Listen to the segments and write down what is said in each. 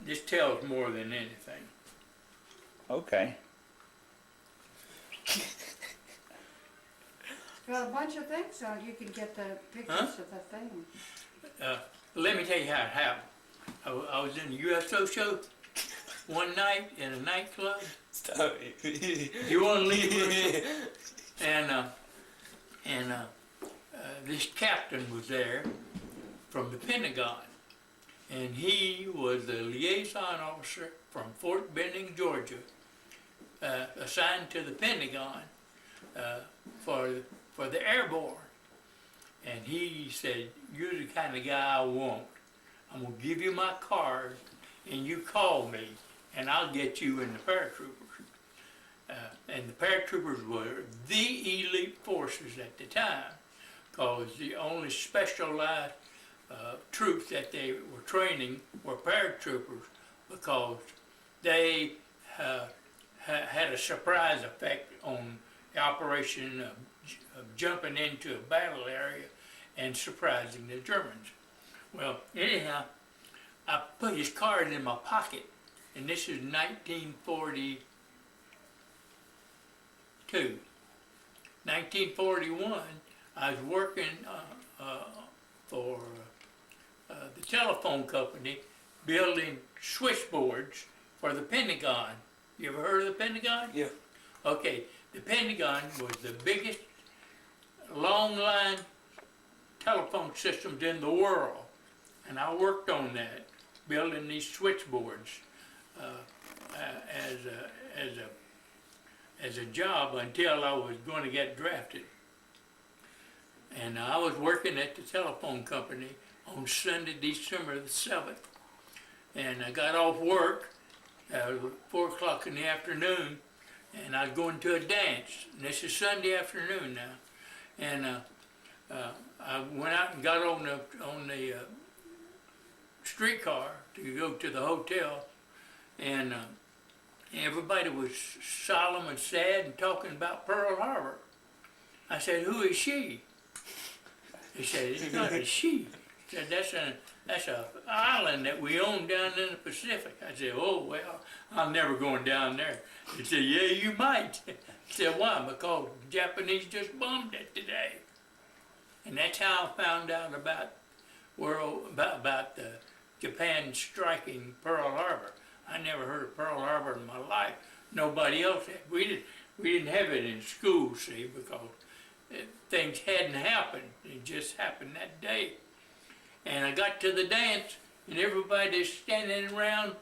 this tells more than anything. Okay. Got a bunch of things on. You can get the pictures of the thing. Let me tell you how it happened. I was in the USO show one night in a nightclub. Stop it. You want to leave? And this captain was there from the Pentagon, and he was the liaison officer from Fort Benning, Georgia, assigned to the Pentagon for the Airborne. And he said, "You're the kind of guy I want. I'm gonna give you my card, and you call me, and I'll get you in the paratroopers." And the paratroopers were the elite forces at the time, because the only specialized troops that they were training were paratroopers, because they had a surprise effect on the operation of jumping into a battle area and surprising the Germans. Well, anyhow, I put his card in my pocket, and this is 1942. 1941, I was working for the telephone company building switchboards for the Pentagon. You ever heard of the Pentagon? Yeah. Okay, the Pentagon was the biggest long line telephone systems in the world, and I worked on that, building these switchboards as a job until I was going to get drafted. And I was working at the telephone company on Sunday, December the 7th, and I got off work at 4 o'clock in the afternoon, and I was going to a dance. And this is Sunday afternoon now, and I went out and got on the streetcar to go to the hotel, and everybody was solemn and sad and talking about Pearl Harbor. I said, "Who is she?" He said, "It's not a she." He said, that's a island that we own down in the Pacific." I said, "Oh, well, I'm never going down there." He said, "Yeah, you might." He said, "Why?" "Because the Japanese just bombed it today." And that's how I found out about Japan striking Pearl Harbor. I never heard of Pearl Harbor in my life. Nobody else had. We didn't have it in school, see, because things hadn't happened. It just happened that day. And I got to the dance, and everybody's standing around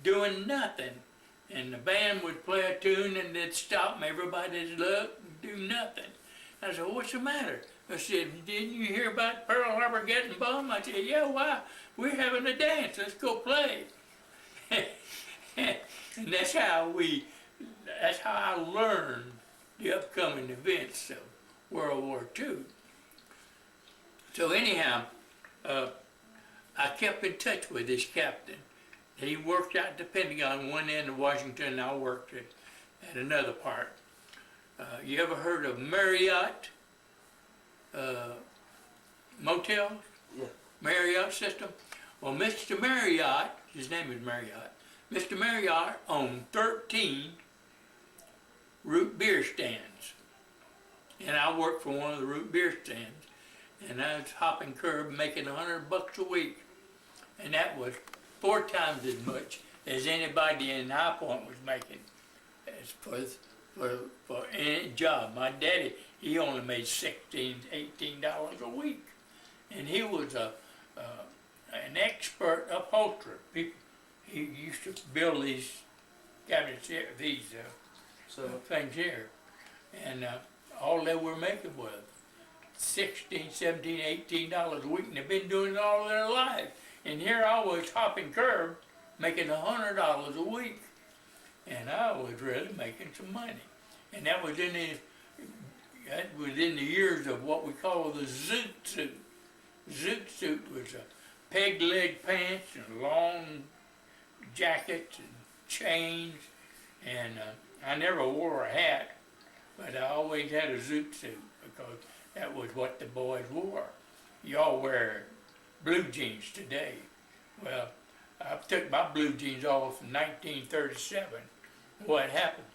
doing nothing. And the band would play a tune, and they'd stop, and everybody'd look and do nothing. I said, "What's the matter?" I said, "Didn't you hear about Pearl Harbor getting bombed?" I said, "Yeah, why? We're having a dance. Let's go play." And that's how I learned the upcoming events of World War II. So anyhow, I kept in touch with this captain. He worked out at the Pentagon one end of Washington, and I worked at another part. You ever heard of Marriott motels? Yeah. Marriott system? Well, Mr. Marriott, his name is Marriott, Mr. Marriott owned 13 root beer stands. And I worked for one of the root beer stands. And I was hopping curb making $100 a week. And that was 4 times as much as anybody in High Point was making as for any job. My daddy, he only made $16, $18 a week. And he was an expert upholsterer. He used to build these cabinets here, these things here. And all they were making was $16, $17, $18 a week, and they've been doing it all their life. And here I was hopping curb, making $100 a week, and I was really making some money. And that was in the years of what we call the zoot suit. Zoot suit was a peg leg pants and long jackets and chains, and I never wore a hat, but I always had a zoot suit because that was what the boys wore. Y'all wear blue jeans today. Well, I took my blue jeans off in 1937. What happened?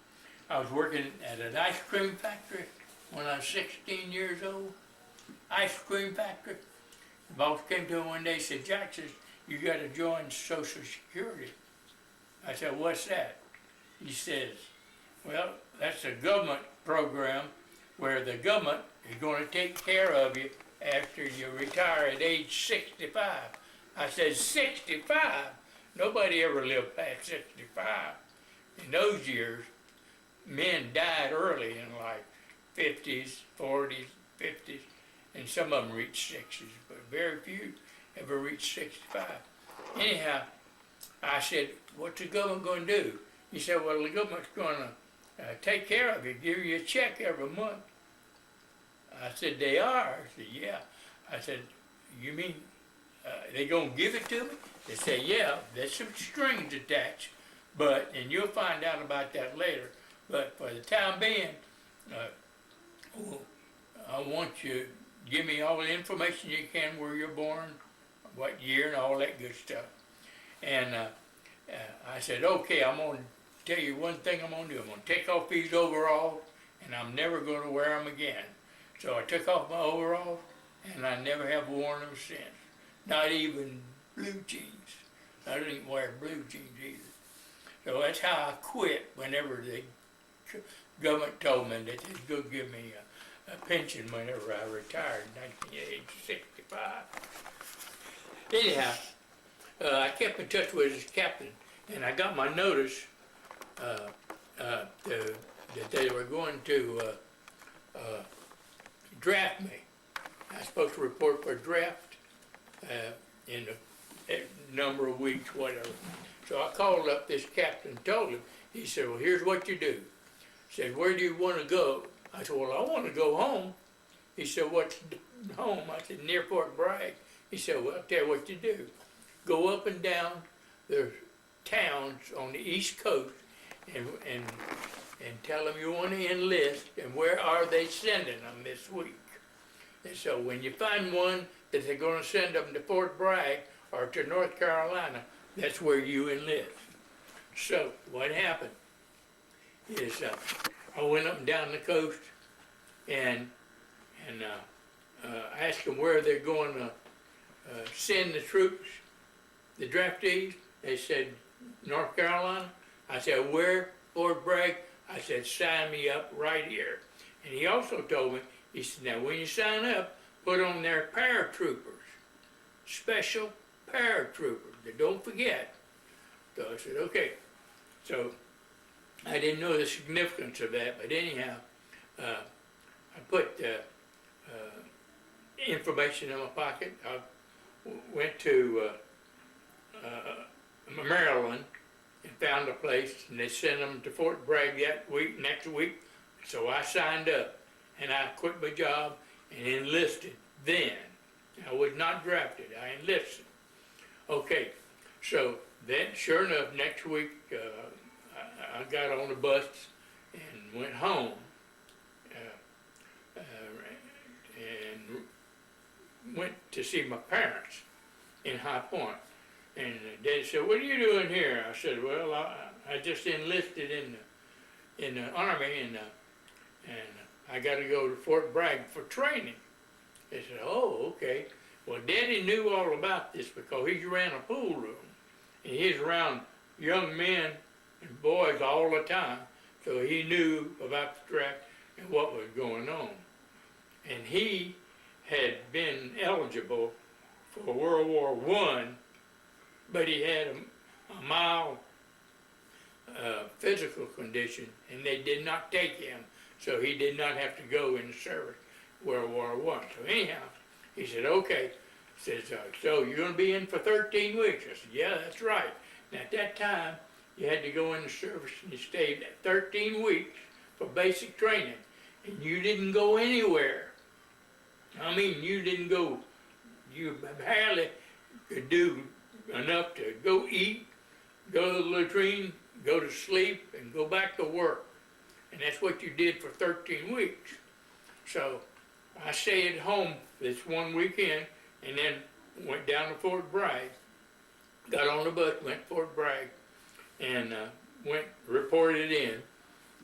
I was working at an ice cream factory when I was 16 years old. Ice cream factory. The boss came to me one day and said, Jackson, you got to join Social Security. I said, what's that? He says, well, that's a government program where the government is going to take care of you after you retire at age 65. I said, 65? Nobody ever lived past 65. In those years, men died early in life, 50s, 40s, 50s, and some of them reached 60s, but very few ever reached 65. Anyhow, I said, what's the government going to do? He said, well, the government's going to take care of you, give you a check every month. I said, they are? I said, yeah. I said, you mean they going to give it to me? They said, yeah, there's some strings attached, but, and you'll find out about that later, but for the time being, I want you to give me all the information you can, where you're born, what year, and all that good stuff. And I said, okay, I'm going to tell you one thing I'm going to do. I'm going to take off these overalls, and I'm never going to wear them again. So I took off my overalls, and I never have worn them since. Not even blue jeans. I didn't even wear blue jeans either. So that's how I quit whenever the government told me that they'd go give me a pension whenever I retired in age 65. Anyhow, I kept in touch with his captain, and I got my notice that they were going to draft me. I was supposed to report for a draft in a number of weeks, whatever. So I called up this captain and told him. He said, well, here's what you do. He said, where do you want to go? I said, well, I want to go home. He said, what's home? I said, near Fort Bragg. He said, well, I'll tell you what you do. Go up and down the towns on the East Coast and tell them you want to enlist, and where are they sending them this week. And so when you find one that they're going to send them to Fort Bragg or to North Carolina, that's where you enlist. So what happened is I went up and down the coast and asked them where they're going to send the troops, the draftees. They said North Carolina. I said, where? Fort Bragg. I said, sign me up right here. And he also told me, he said, now when you sign up, put on their paratroopers, special paratroopers, don't forget. So I said, okay. So I didn't know the significance of that, but anyhow, I put information in my pocket. I went to Maryland and found a place, and they sent them to Fort Bragg that week, next week. So I signed up, and I quit my job and enlisted then. I was not drafted, I enlisted. Okay, so then sure enough, next week I got on the bus and went home and went to see my parents in High Point. And Dad said, what are you doing here? I said, well, I just enlisted in the Army, and I got to go to Fort Bragg for training. They said, oh, okay. Well, Daddy knew all about this because he ran a pool room. And he's around young men and boys all the time, so he knew about the draft and what was going on. And he had been eligible for World War I, but he had a mild physical condition, and they did not take him, so he did not have to go in the service World War I. So anyhow, he said, okay. He says, so you're going to be in for 13 weeks? I said, yeah, that's right. Now at that time, you had to go in the service, and you stayed 13 weeks for basic training, and you didn't go anywhere. I mean, you didn't go, you barely could do enough to go eat, go to the latrine, go to sleep, and go back to work. And that's what you did for 13 weeks. So I stayed at home this one weekend and then went down to Fort Bragg. got on the bus, went to Fort Bragg, and reported in,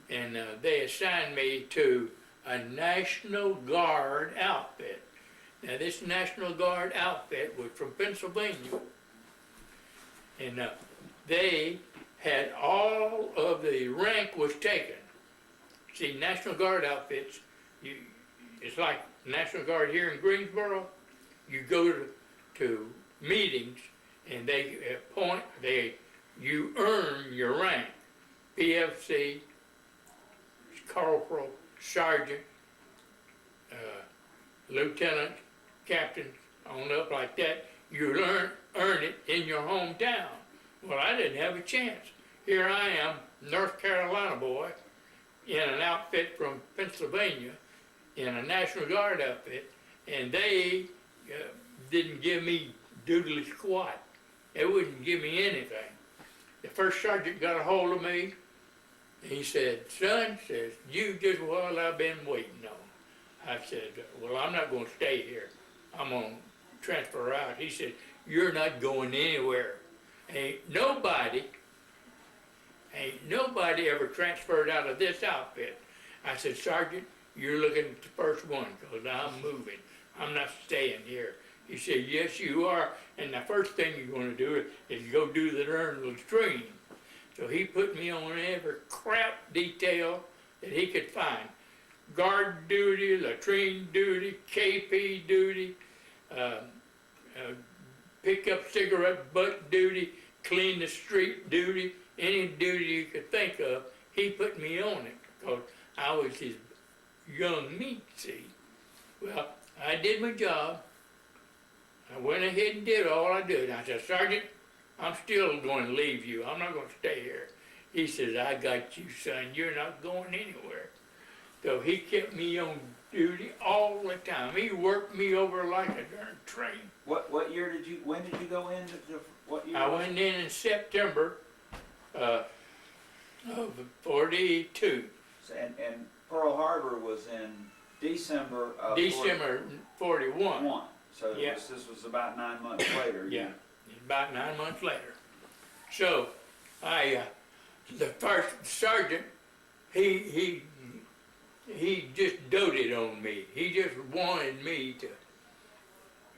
and they assigned me to a National Guard outfit. Now this National Guard outfit was from Pennsylvania, and they had all of the rank was taken. See, National Guard outfits, it's like National Guard here in Greensboro. You go to meetings, and they you earn your rank. PFC, corporal, sergeant, lieutenant, captain, on up like that. You earn it in your hometown. Well, I didn't have a chance. Here I am, North Carolina boy, in an outfit from Pennsylvania, in a National Guard outfit, and they didn't give me doodly squat. They wouldn't give me anything. The first sergeant got a hold of me, and he said, son, says, you just what I've been waiting on. I said, well, I'm not going to stay here. I'm going to transfer out. He said, you're not going anywhere. Ain't nobody ever transferred out of this outfit. I said, Sergeant, you're looking at the first one, because I'm moving. I'm not staying here. He said, yes, you are, and the first thing you're going to do is go do the darn latrine. So he put me on every crap detail that he could find. Guard duty, latrine duty, KP duty, pick up cigarette butt duty, clean the street duty, any duty you could think of, he put me on it, because I was his young meat, see. Well, I did my job. I went ahead and did all I did. I said, Sergeant, I'm still going to leave you. I'm not going to stay here. He says, I got you, son. You're not going anywhere. So he kept me on duty all the time. He worked me over like a darn train. What year did you, when did you go in? What year? I went in September of 42. And Pearl Harbor was in December of December 41. 41. So Yeah. this was about 9 months later. Yeah, about 9 months later. So the first sergeant, he just doted on me. He just wanted me to,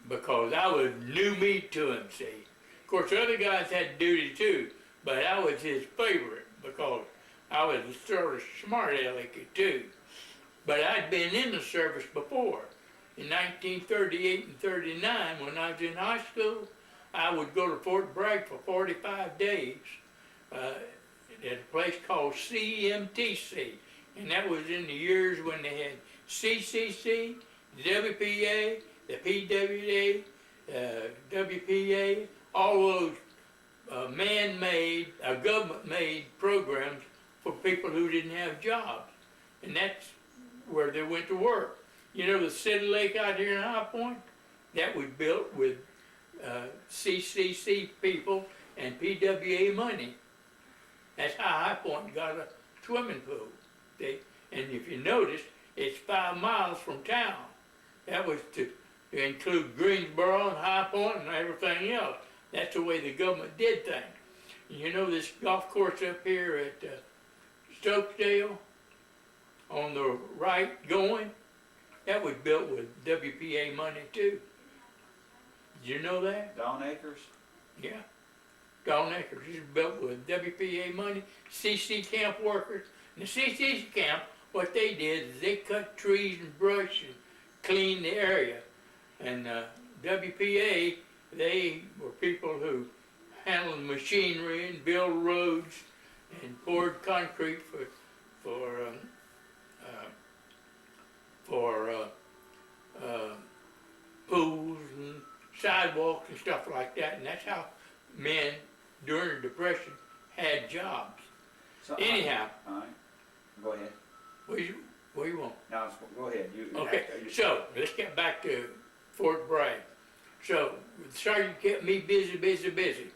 because I was new meat to him, see. Of course, other guys had duty too, but I was his favorite because I was sort of smart alecky too. But I'd been in the service before. In 1938 and 39, when I was in high school, I would go to Fort Bragg for 45 days at a place called CMTC. And that was in the years when they had CCC, WPA, the PWA, WPA, all those man-made, government-made programs for people who didn't have jobs. And that's where they went to work. You know the City Lake out here in High Point? That was built with CCC people and PWA money. That's how High Point got a swimming pool. And if you notice, it's 5 miles from town. That was to include Greensboro and High Point and everything else. That's the way the government did things. You know this golf course up here at Stokesdale, on the right going? That was built with WPA money too. Did you know that? Dawn Acres? Yeah. Dawn Acres is built with WPA money, CC camp workers. And the CC camp, what they did is they cut trees and brush and cleaned the area. And WPA, they were people who handled machinery and built roads and poured concrete for pools and sidewalks and stuff like that. And that's how men during the Depression had jobs. So, Anyhow. All right. Go ahead. What do you want? No, go ahead. Okay, so let's get back to Fort Bragg. So the sergeant kept me busy.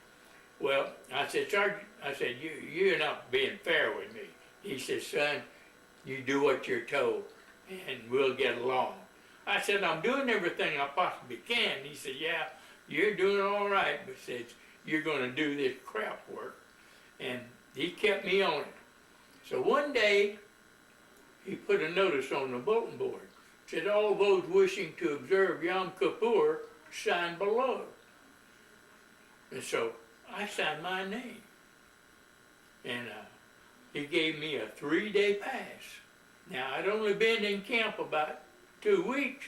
Well, I said, Sergeant, you're not being fair with me. He said, son, you do what you're told and we'll get along. I said, I'm doing everything I possibly can. He said, yeah, you're doing all right, but says, you're gonna do this crap work. And he kept me on it. So one day, he put a notice on the bulletin board. Said, all those wishing to observe Yom Kippur, sign below. And so, I signed my name. And he gave me a 3-day pass. Now, I'd only been in camp about 2 weeks.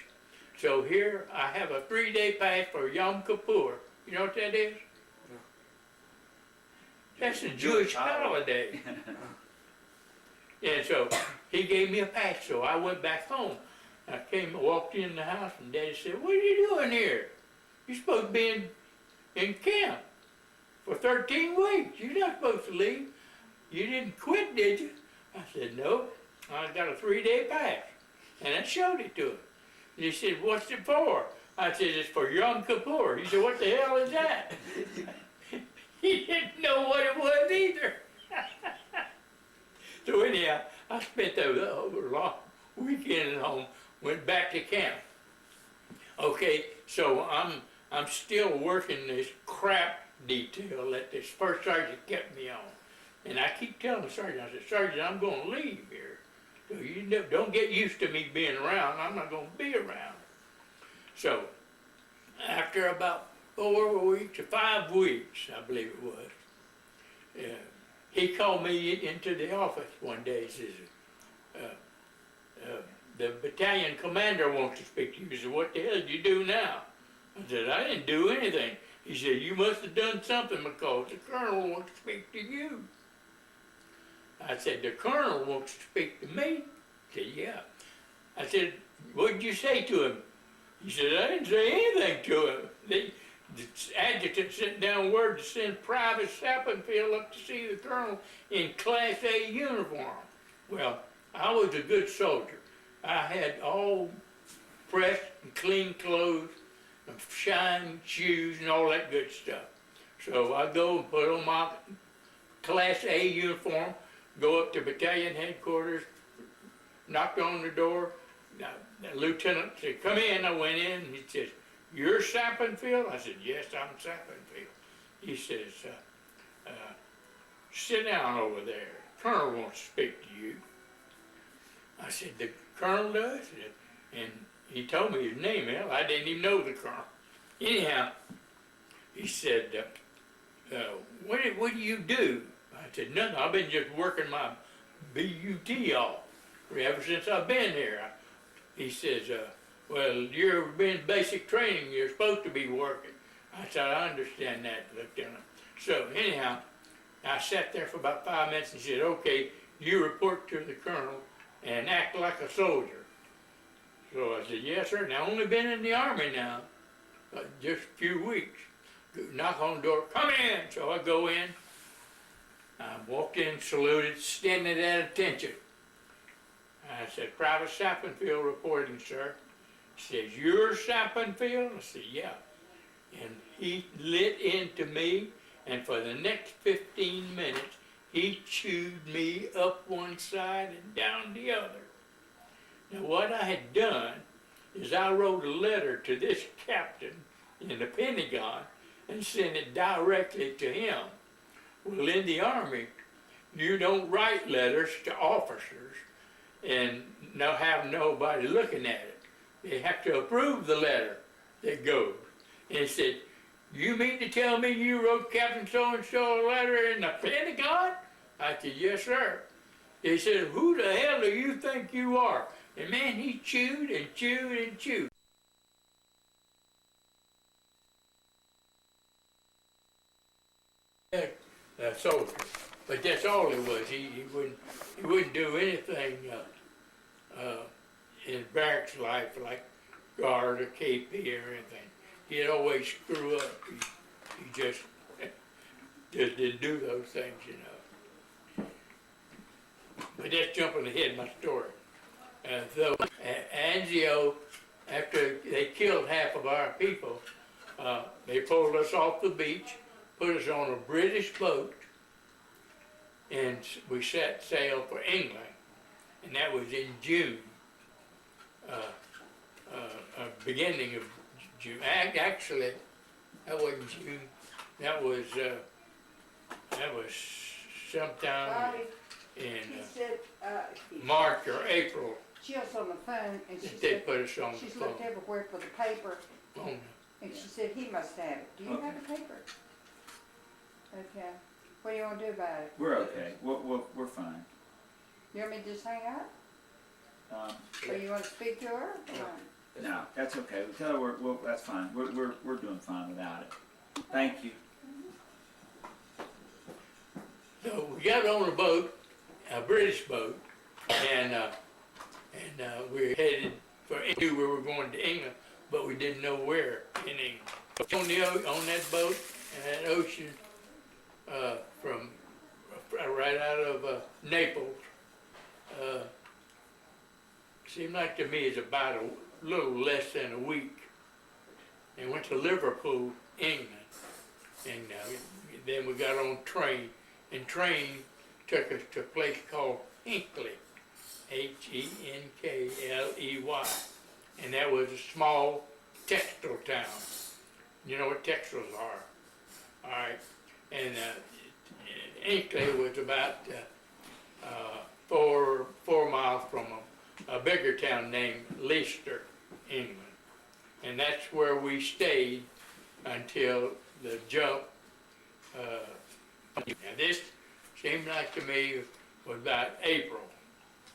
So here, I have a 3-day pass for Yom Kippur. You know what that is? That's a Jewish holiday. And so he gave me a pass, so I went back home. I walked in the house, and Daddy said, "What are you doing here? You're supposed to be in camp for 13 weeks. You're not supposed to leave. You didn't quit, did you?" I said, "No, I got a 3-day pass." And I showed it to him. And he said, "What's it for?" I said, "It's for Yom Kippur." He said, "What the hell is that?" He didn't know what it was either. So anyhow, I spent the long weekend at home, went back to camp. Okay, so I'm still working this crap detail that this first sergeant kept me on. And I keep telling the sergeant, I said, "Sergeant, I'm gonna leave here. So you don't get used to me being around. I'm not gonna be around." So after about 4 weeks or 5 weeks, I believe it was, he called me into the office one day. He says, "The battalion commander wants to speak to you." He said, "What the hell did you do now?" I said, "I didn't do anything." He said, "You must have done something because the colonel wants to speak to you." I said, "The colonel wants to speak to me?" He said, "Yeah." I said, "What did you say to him?" He said, "I didn't say anything to him. The adjutant sent down word to send Private Sappenfield up to see the colonel in Class A uniform." Well, I was a good soldier. I had all pressed and clean clothes, and shine shoes, and all that good stuff. So I go and put on my Class A uniform, go up to battalion headquarters, knocked on the door. The lieutenant said, "Come in." I went in, and he says, "You're Sappenfield?" I said, "Yes, I'm Sappenfield." He says, "Sit down over there. The colonel wants to speak to you." I said, "The colonel does?" And he told me his name. Well, I didn't even know the colonel. Anyhow, he said, what do you do?" I said, "Nothing. I've been just working my BUT off ever since I've been here." He says, "Well, you're in basic training. You're supposed to be working." I said, "I understand that, Lieutenant." So anyhow, I sat there for about 5 minutes, and he said, "Okay, you report to the colonel and act like a soldier." So I said, "Yes, sir." And I've only been in the Army now, just a few weeks. Knock on the door, "Come in." So I go in. I walked in, saluted, standing at attention. I said, "Private Sappenfield reporting, sir." He says, "You're Sappenfield?" I said, "Yeah." And he lit into me, and for the next 15 minutes, he chewed me up one side and down the other. Now, what I had done is I wrote a letter to this captain in the Pentagon and sent it directly to him. Well, in the Army, you don't write letters to officers and not have nobody looking at it. They have to approve the letter that goes. And he said, "You mean to tell me you wrote Captain so-and-so a letter in the Pentagon?" I said, "Yes, sir." He said, "Who the hell do you think you are?" And man, he chewed and chewed and chewed. A soldier, but that's all he was. He wouldn't do anything in barracks life like guard or KP or anything. He'd always screw up. He just didn't do those things, you know. But that's jumping ahead of my story. So Anzio, after they killed half of our people, they pulled us off the beach, put us on a British boat, and we set sail for England. And that was in June, beginning of June. Actually, that wasn't June. That was sometime Bobby, in he said, March or April she was on the phone and she that they said, put us on the she's phone. looked everywhere for the paper On and she said he must have it. Do you have the paper? Okay. What do you want to do about it? We're okay. We're fine. You want me to just hang up? Or you want to speak to her? No, that's okay. Tell her that's fine. We're doing fine without it. Thank you. So we got on a boat, a British boat, and we headed for England. We were going to England, but we didn't know where in England. On that boat in that ocean, from right out of Naples. Seemed like to me it's about a little less than a week. And went to Liverpool, England, and then we got on train. And train took us to a place called Hinkley, Henkley, and that was a small textile town. You know what textiles are, all right? And Hinkley was about 4 miles from a bigger town named Leicester, England, and that's where we stayed until the jump. Now this seemed like to me was about April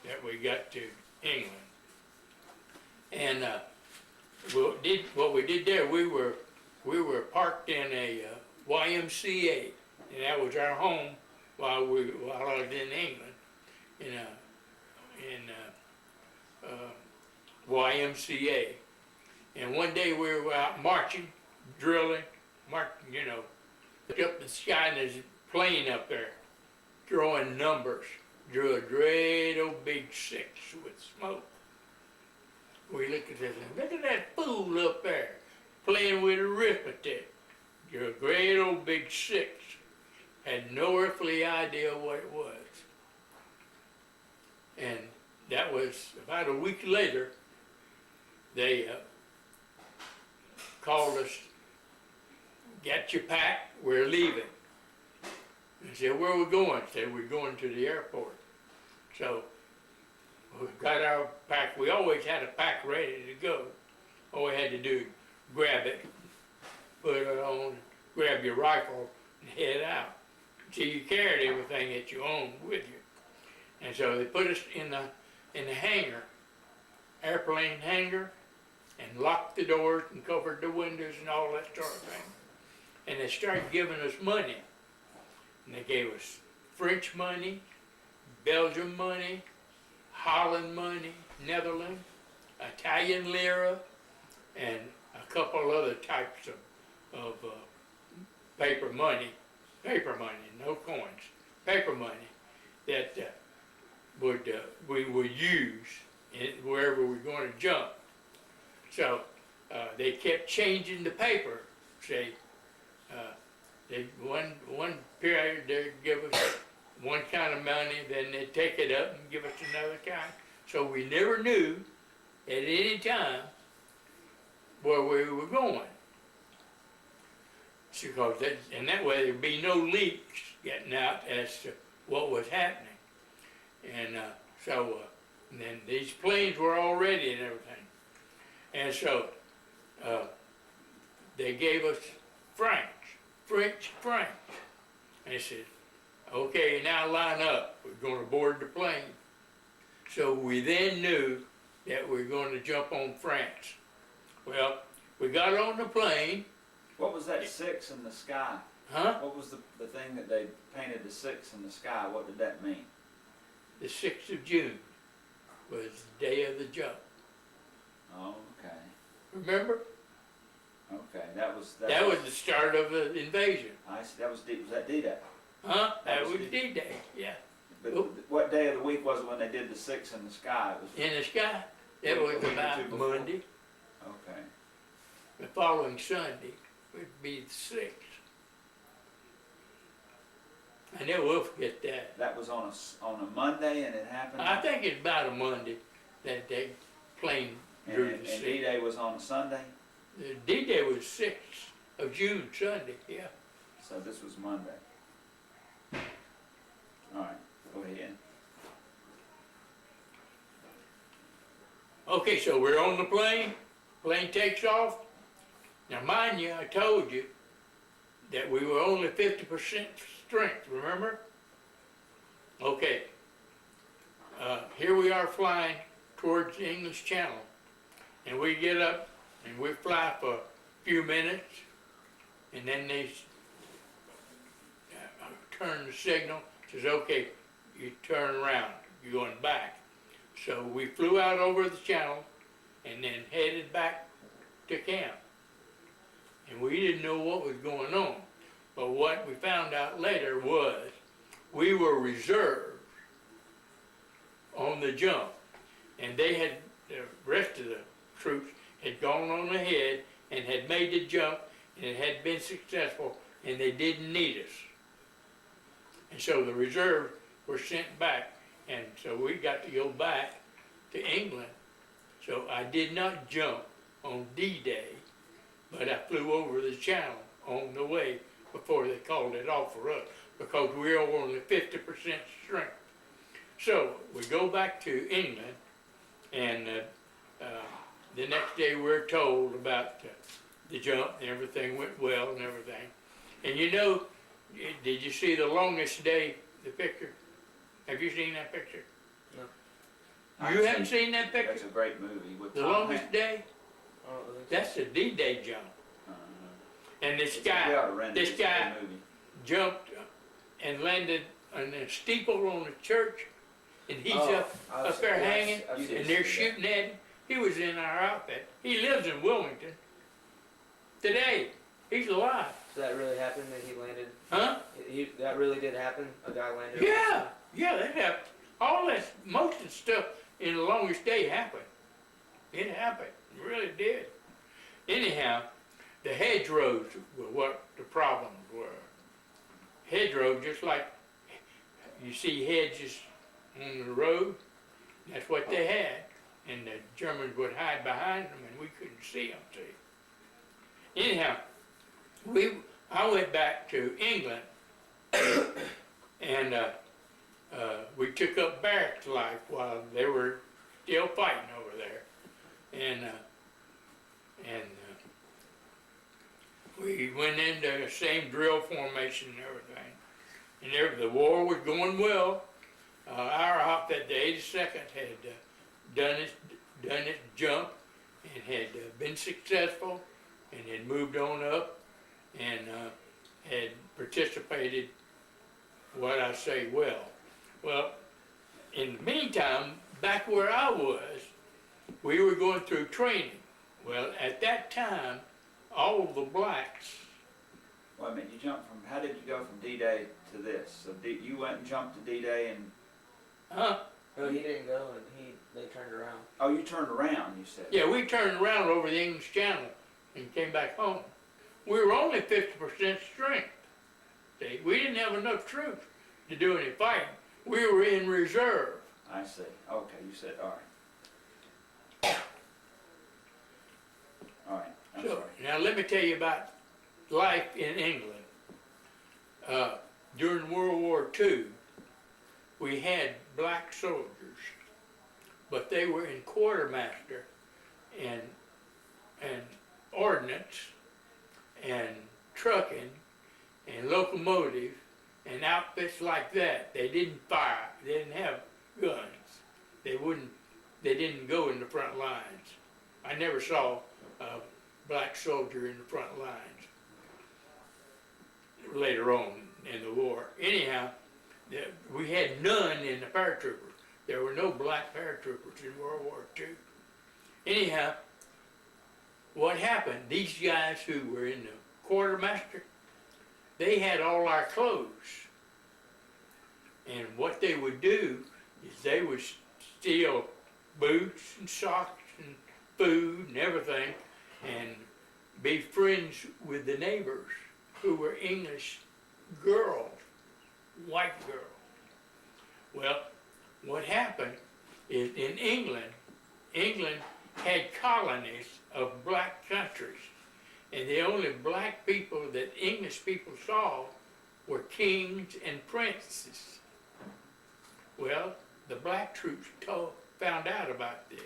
that we got to England. And what we did there, we were parked in a YMCA, and that was our home while I was in England, in YMCA. And one day we were out marching, drilling, looked up in the sky and there's a plane up there throwing numbers. Drew a great old big 6 with smoke. We looked at this and look at that fool up there playing with arithmetic. Drew a great old big 6. Had no earthly idea what it was. And that was about a week later, they called us, "Get your pack, we're leaving." I said, "Where are we going?" I said, "We're going to the airport." So we got our pack. We always had a pack ready to go. All we had to do, grab it, put it on, grab your rifle, and head out. So you carried everything that you owned with you. And so they put us in the hangar, airplane hangar, and locked the doors and covered the windows and all that sort of thing. And they started giving us money. And they gave us French money, Belgium money, Holland money, Netherlands, Italian lira, and a couple other types of paper money, no coins, paper money that we would use wherever we're going to jump. So they kept changing the paper. Say, one period they'd give us one kind of money, then they'd take it up and give us another kind. So we never knew at any time where we were going. Because and that way there'd be no leaks getting out as to what was happening. And and then these planes were all ready and everything. And so they gave us French francs. And they said, "Okay, now line up. We're going to board the plane." So we then knew that we were going to jump on France. Well, we got on the plane. What was that 6 in the sky? Huh? What was the thing that they painted the 6 in the sky? What did that mean? The 6th of June was the day of the jump. Oh, okay. Remember? Okay, that was the start of the invasion. I see. Was that D-Day? Huh? That was D-Day. D-Day, yeah. But Oop. what day of the week was it when they did the 6 in the sky? It was In the sky. It was A week or two about before. Monday. okay. The following Sunday would be the 6th. I never will forget that. That was on a Monday, and it happened. I think it's about a Monday that they plane drew and the 6th. D-Day was on a Sunday. The D-Day was 6th of June, Sunday, yeah. So this was Monday. Alright, go ahead. Okay, so we're on the plane. Plane takes off. Now, mind you, I told you that we were only 50% strength, remember? Okay. Here we are flying towards the English Channel. And we get up and we fly for a few minutes. And then they turn the signal. Says, okay, you turn around. You're going back. So we flew out over the channel and then headed back to camp. And we didn't know what was going on. But what we found out later was we were reserved on the jump. And they had, the rest of the troops had gone on ahead and had made the jump and it had been successful and they didn't need us. And so the reserve were sent back, and so we got to go back to England. So I did not jump on D-Day, but I flew over the channel on the way before they called it off for us, because we were only 50% strength. So we go back to England, and the next day we're told about the jump, and everything went well and everything. And you know, did you see the longest day, the picture? Have you seen that picture? No. You haven't seen that picture? That's a great movie. With The Tom longest Hanks. day? That's the D-Day jump. And this We ought to guy, rent this it. It's a guy good movie. jumped and landed on a steeple on the church, and he's up there hanging, and they're shooting at him. He was in our outfit. He lives in Wilmington today. He's alive. So that really happened that he landed? Huh? That really did happen? A guy landed? Yeah, yeah, that happened. All that, most of the stuff in the longest day happened. It happened, it really did. Anyhow, the hedgerows were what the problems were. Hedgerows, just like you see hedges on the road, that's what they had. And the Germans would hide behind them and we couldn't see them, see. Anyhow, I went back to England and we took up barracks life while they were still fighting over there. And we went into the same drill formation and everything. And the war was going well. Our outfit, the 82nd, had done its jump and had been successful and had moved on up and had participated, what I say, well. Well, in the meantime, back where I was, we were going through training. Well, at that time, all the blacks. Wait a minute, you jumped from, how did you go from D-Day to this? So you went and jumped to D-Day and... Huh? No, he didn't go, and they turned around. Oh, you turned around, you said? Yeah, we turned around over the English Channel and came back home. We were only 50% strength. See, we didn't have enough troops to do any fighting. We were in reserve. I see. Okay, you said, all right. All right, I'm So, sorry. now let me tell you about life in England. During World War II, we had black soldiers, but they were in quartermaster and ordnance and trucking and locomotive and outfits like that. They didn't fire, they didn't have guns. They didn't go in the front lines. I never saw a black soldier in the front lines later on in the war. Anyhow, we had none in the paratroopers. There were no black paratroopers in World War II. Anyhow, what happened, these guys who were in the quartermaster, they had all our clothes. And what they would do is they would steal boots and socks and food and everything and be friends with the neighbors who were English girls, white girls. Well, what happened is in England had colonies of black countries, and the only black people that English people saw were kings and princes. Well, the black troops found out about this.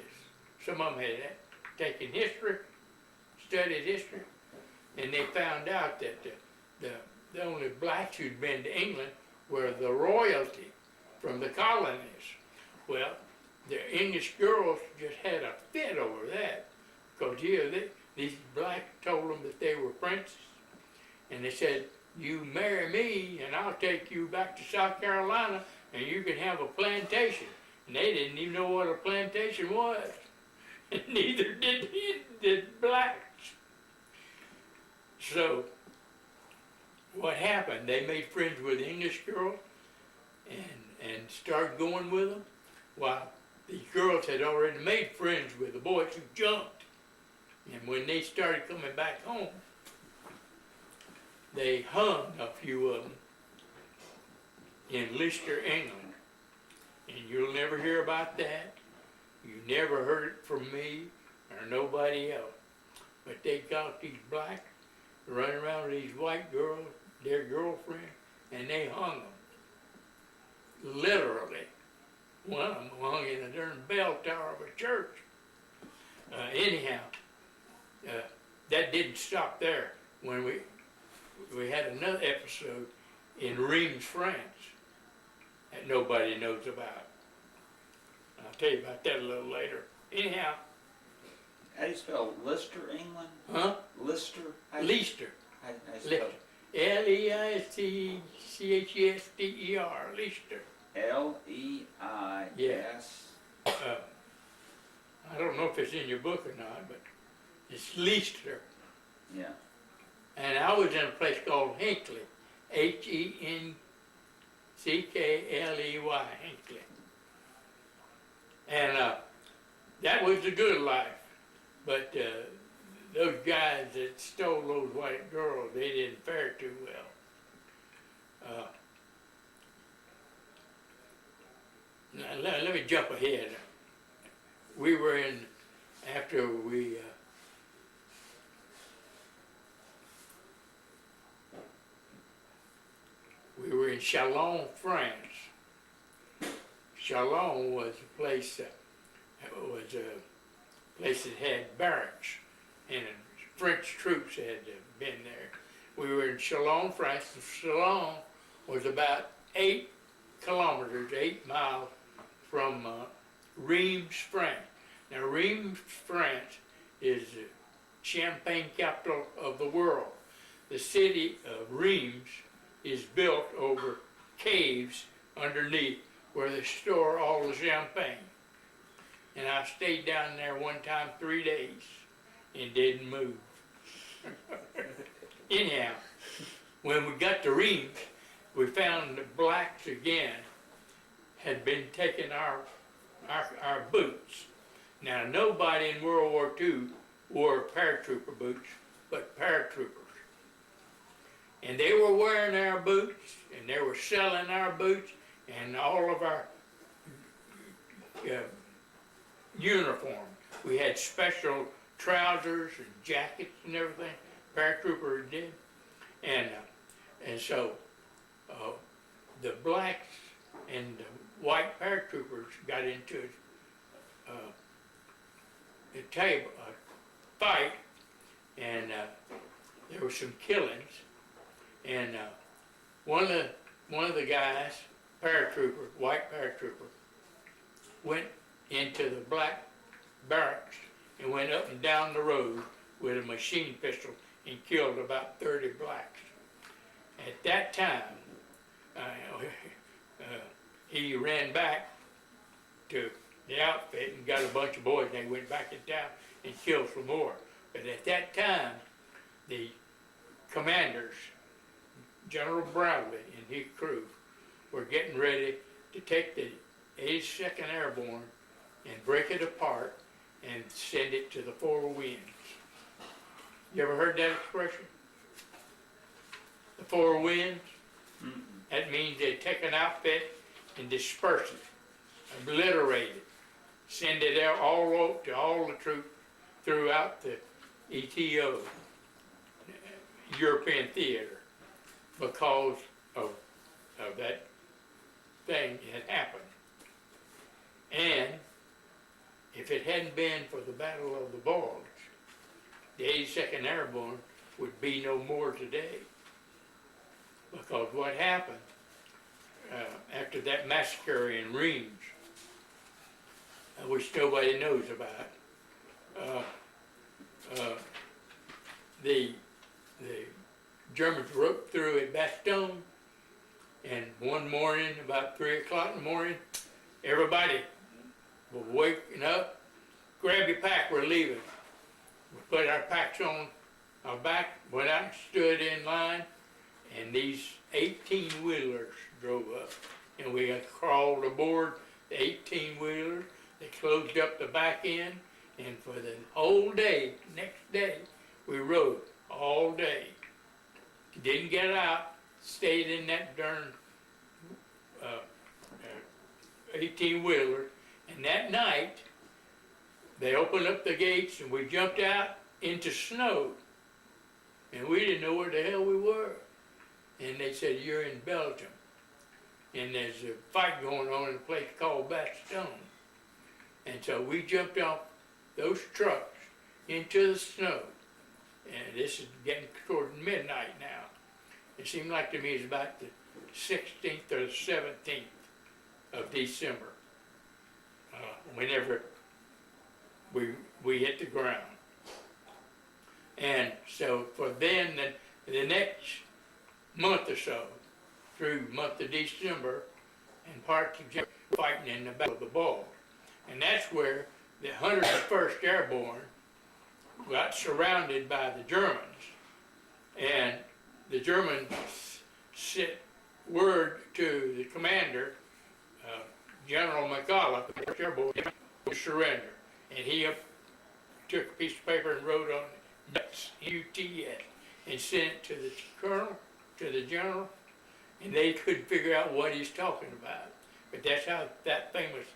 Some of them had taken history, studied history, and they found out that the only blacks who'd been to England were the royalty from the colonies. Well, the English girls just had a fit over that, because these blacks told them that they were princes, and they said, you marry me and I'll take you back to South Carolina and you can have a plantation. And they didn't even know what a plantation was. And neither did the blacks. So what happened, they made friends with English girls and started going with them, while these girls had already made friends with the boys who jumped. And when they started coming back home, they hung a few of them in Leicester, England. And you'll never hear about that. You never heard it from me or nobody else. But they got these blacks running around with these white girls, their girlfriend, and they hung them. Literally. One of them hung in the darn bell tower of a church. Anyhow, that didn't stop there. When we had another episode in Reims, France, that nobody knows about. I'll tell you about that a little later. Anyhow. How do you spell Lister, England? Huh? Lister? Leicester. How do you spell it? Leicester. Leicester. L-E-I-S. I don't know if it's in your book or not, but it's Leicester. Yeah. And I was in a place called Hinckley, Henckleyi, Hinckley. And that was the good life. But those guys that stole those white girls, they didn't fare too well. Now, let me jump ahead. We were after we were in Chalon, France. Chalon was a place that had barracks, and French troops had been there. We were in Chalon, France. Chalon was about 8 miles from Reims, France. Now, Reims, France is the champagne capital of the world. The city of Reims is built over caves underneath where they store all the champagne. And I stayed down there one time 3 days and didn't move. Anyhow, when we got to Reims, we found the blacks again had been taking our boots. Now, nobody in World War II wore paratrooper boots, but paratroopers. And they were wearing our boots, and they were selling our boots, and all of our uniform. We had special trousers and jackets and everything, paratroopers did. And so the blacks and the white paratroopers got into a fight, and there were some killings. And one of the guys, white paratrooper, went into the black barracks and went up and down the road with a machine pistol and killed about 30 blacks. At that time, he ran back to the outfit and got a bunch of boys, and they went back in town and killed some more. But at that time, the commanders, General Bradley and his crew, were getting ready to take the 82nd Airborne and break it apart and send it to the four winds. You ever heard that expression? The four winds? Mm-mm. That means they take an outfit and disperse it, obliterate it, send it out all over to all the troops throughout the ETO. European theater because of that thing had happened. And if it hadn't been for the Battle of the Bulge, the 82nd Airborne would be no more today. Because what happened after that massacre in Reims, which nobody knows about, the Germans broke through at Bastogne, and one morning, about 3 o'clock in the morning, everybody was waking up, grab your pack, we're leaving. We put our packs on our back, went out and stood in line, and these 18-wheelers drove up. And we got crawled aboard the 18-wheeler, they closed up the back end, and for the whole day, next day, we rode all day. Didn't get out, stayed in that darn 18-wheeler, and that night, they opened up the gates and we jumped out into snow, and we didn't know where the hell we were. And they said, you're in Belgium, and there's a fight going on in a place called Bastogne. And so we jumped off those trucks into the snow, and this is getting toward midnight now. It seemed like to me it's about the 16th or the 17th of December, whenever we hit the ground. And so for then, the next month or so, through the month of December and parts of January, fighting in the Battle of the Bulge. And that's where the 101st Airborne got surrounded by the Germans. And the Germans sent word to the commander, General McCulloch, the 1st Airborne, to surrender. And he took a piece of paper and wrote on it, UTS, and sent it to the colonel, to the general, and they couldn't figure out what he's talking about. But that's how that famous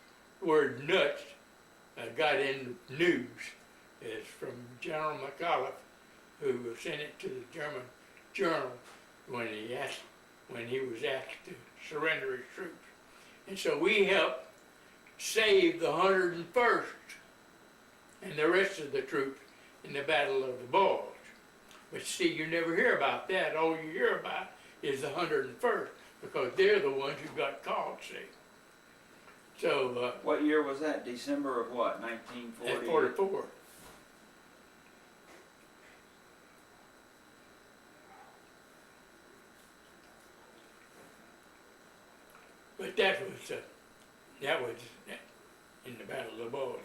word nuts got in the news, is from General McCulloch, who sent it to the German journal when he was asked to surrender his troops. And so we helped save the 101st and the rest of the troops in the Battle of the Bulge. But see, you never hear about that. All you hear about is the 101st, because they're the ones who got caught, see. So, What year was that? December of what, 1940? 44. But that was in the Battle of the Bulge.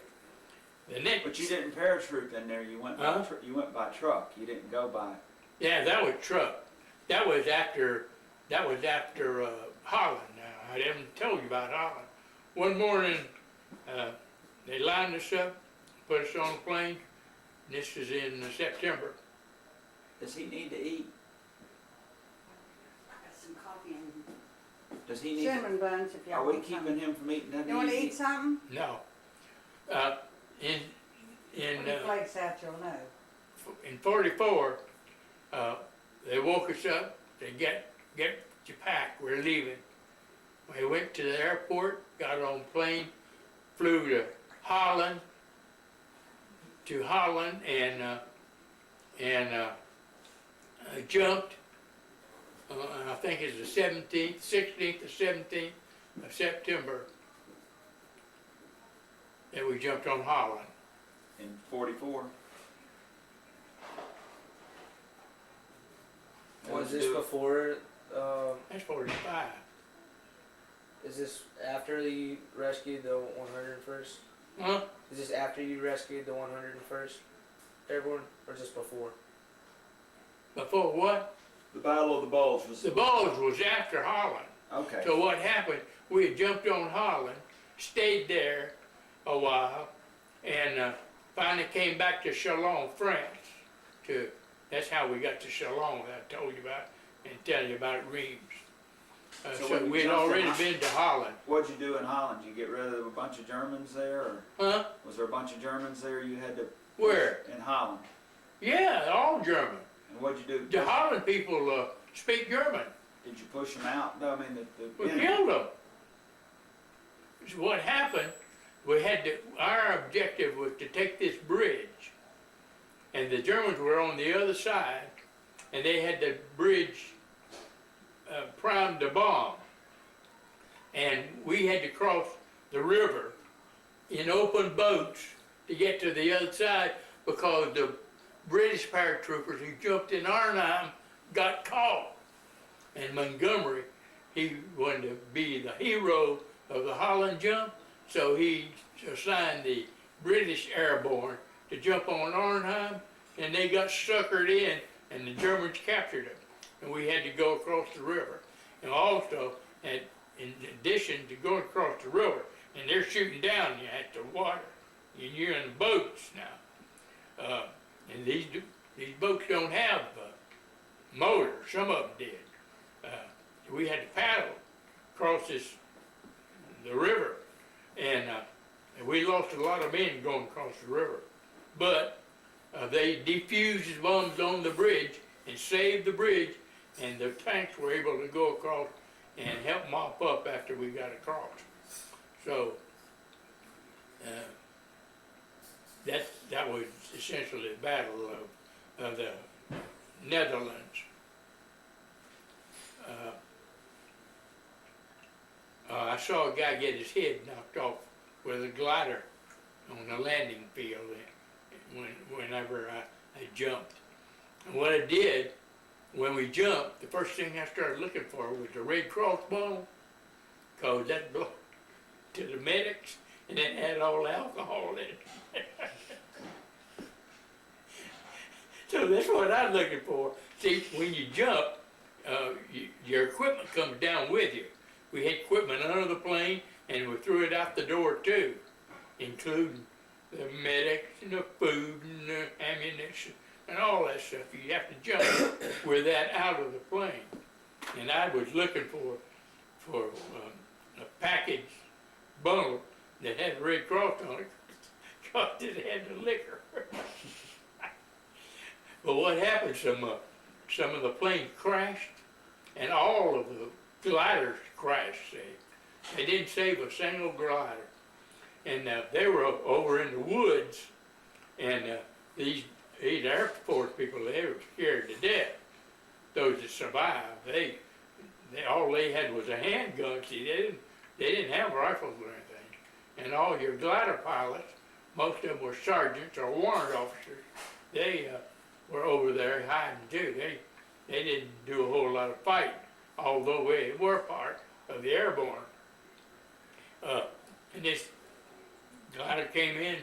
The next, But you didn't parachute in there. You went by Huh? you went by truck. You didn't go by. yeah, that was truck. That was after Holland. Now I didn't tell you about Holland. One morning, they lined us up, put us on a plane. This was in September. Does he need to eat? I got some coffee and Does he need? cinnamon buns if y'all Are we want keeping something. him from eating? Doesn't You want to he eat something? No, in When it flakes out, you'll know. in '44, they woke us up. They get your pack. We're leaving. We went to the airport, got on a plane, flew to Holland, and jumped. I think it's the 16th or 17th of September that we jumped on Holland. in 44? Was this before, That's 45. is this after you rescued the 101st? Huh? Is this after you rescued the 101st Airborne, or just before? Before what? The Battle of the Bulge was. The Bulge was after Holland. Okay. So what happened, we had jumped on Holland, stayed there a while, and finally came back to Chalon, France. That's how we got to Chalon, that I told you about, and tell you about Reims. So So when you we had jumped in already Ho- been to Holland. What'd you do in Holland? Did you get rid of a bunch of Germans there, or Huh? was there a bunch of Germans there you had to? Where? In Holland. Yeah, all German. And what'd you do? The Holland people speak German. Did you push them out? No, I mean, the We enemy. killed them. So what happened, our objective was to take this bridge, and the Germans were on the other side, and they had the bridge primed to bomb. And we had to cross the river in open boats to get to the other side because the British paratroopers who jumped in Arnhem got caught. And Montgomery, he wanted to be the hero of the Holland jump, so he assigned the British Airborne to jump on Arnhem, and they got suckered in, and the Germans captured them. And we had to go across the river. And also, in addition to going across the river, and they're shooting down you at the water, and you're in boats now. And these boats don't have motors, some of them did. We had to paddle across the river, and we lost a lot of men going across the river. But they defused the bombs on the bridge and saved the bridge, and the tanks were able to go across and help mop up after we got across. So that was essentially the battle of the Netherlands. I saw a guy get his head knocked off with a glider on the landing field whenever I jumped. And what I did, when we jumped, the first thing I started looking for was the Red Cross bottle, because that belonged to the medics, and it had all the alcohol in it. So that's what I'm looking for. See, when you jump, your equipment comes down with you. We had equipment under the plane, and we threw it out the door too, including the medics and the food and the ammunition and all that stuff. You have to jump with that out of the plane. And I was looking for a package bundle that had the Red Cross on it, because it had the liquor. But what happened? Some of the planes crashed, and all of the gliders crashed. They didn't save a single glider, and they were over in the woods, and these Air Force people, they were scared to death. Those that survived, all they had was a handgun. See, they didn't have rifles or anything, and all your glider pilots, most of them were sergeants or warrant officers. They were over there hiding too. They didn't do a whole lot of fighting, although they were part of the Airborne. And this glider came in,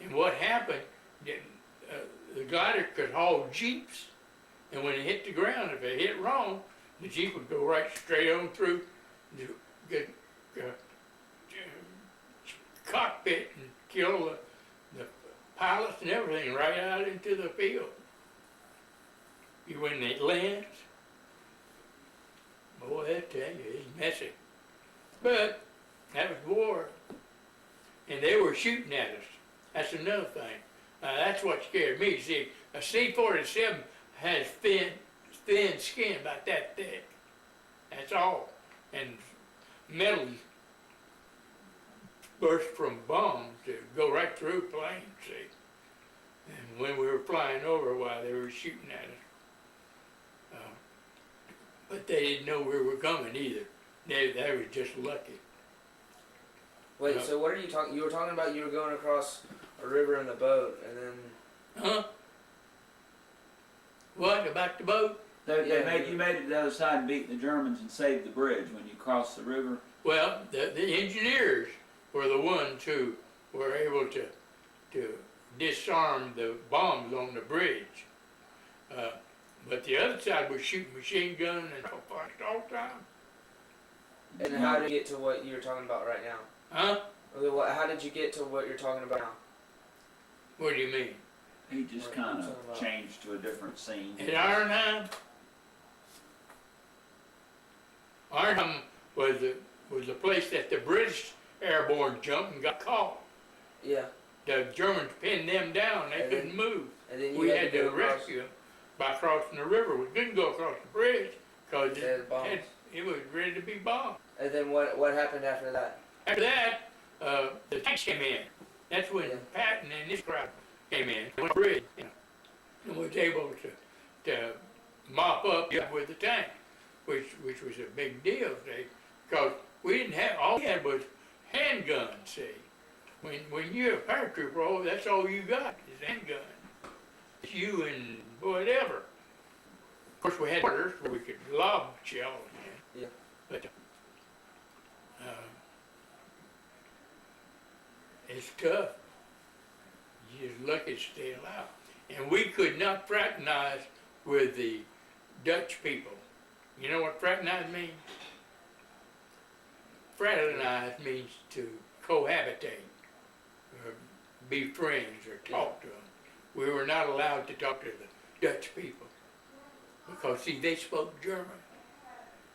and what happened, the glider could haul jeeps, and when it hit the ground, if it hit wrong, the jeep would go right straight on through the cockpit and kill the pilots and everything right out into the field. When it lands, boy, I tell you, it's messy. But that was war, and they were shooting at us. That's another thing. That's what scared me. See, a C-47 has thin skin about that thick. That's all. And metal burst from bombs to go right through planes, see. And when we were flying over, while they were shooting at us. But they didn't know we were coming either. They were just lucky. Wait, so what are you talking? You were talking about you were going across a river in the boat, and then. Huh? What, about the boat? You made it to the other side and beat the Germans and saved the bridge when you crossed the river. Well, the engineers were the ones who were able to disarm the bombs on the bridge. But the other side was shooting machine gun and all the time. And how did you get to what you're talking about right now? Huh? How did you get to what you're talking about now? What do you mean? He just kind of changed to a different scene. In Arnhem? Arnhem was the place that the British Airborne jumped and got caught. Yeah. The Germans pinned them down, they And couldn't move. And then We you had to go across- rescue them. by crossing the river. We couldn't go across the bridge because They had bombs. it was ready to be bombed. And then what happened after that? After that, the tanks came in. That's when Yeah. Patton and this crowd came in on the bridge, and was able to mop up with the tank, which was a big deal, see, because we didn't have, all we had was handguns, see. When you're a paratrooper, that's all you got is handgun. It's you and whatever. Of course, we had orders where we could lob shells in. Yeah. But it's tough. You're just lucky to stay alive. And we could not fraternize with the Dutch people. You know what fraternize means? Fraternize means to cohabitate, or be friends, or talk to them. We were not allowed to talk to the Dutch people because, see, they spoke German,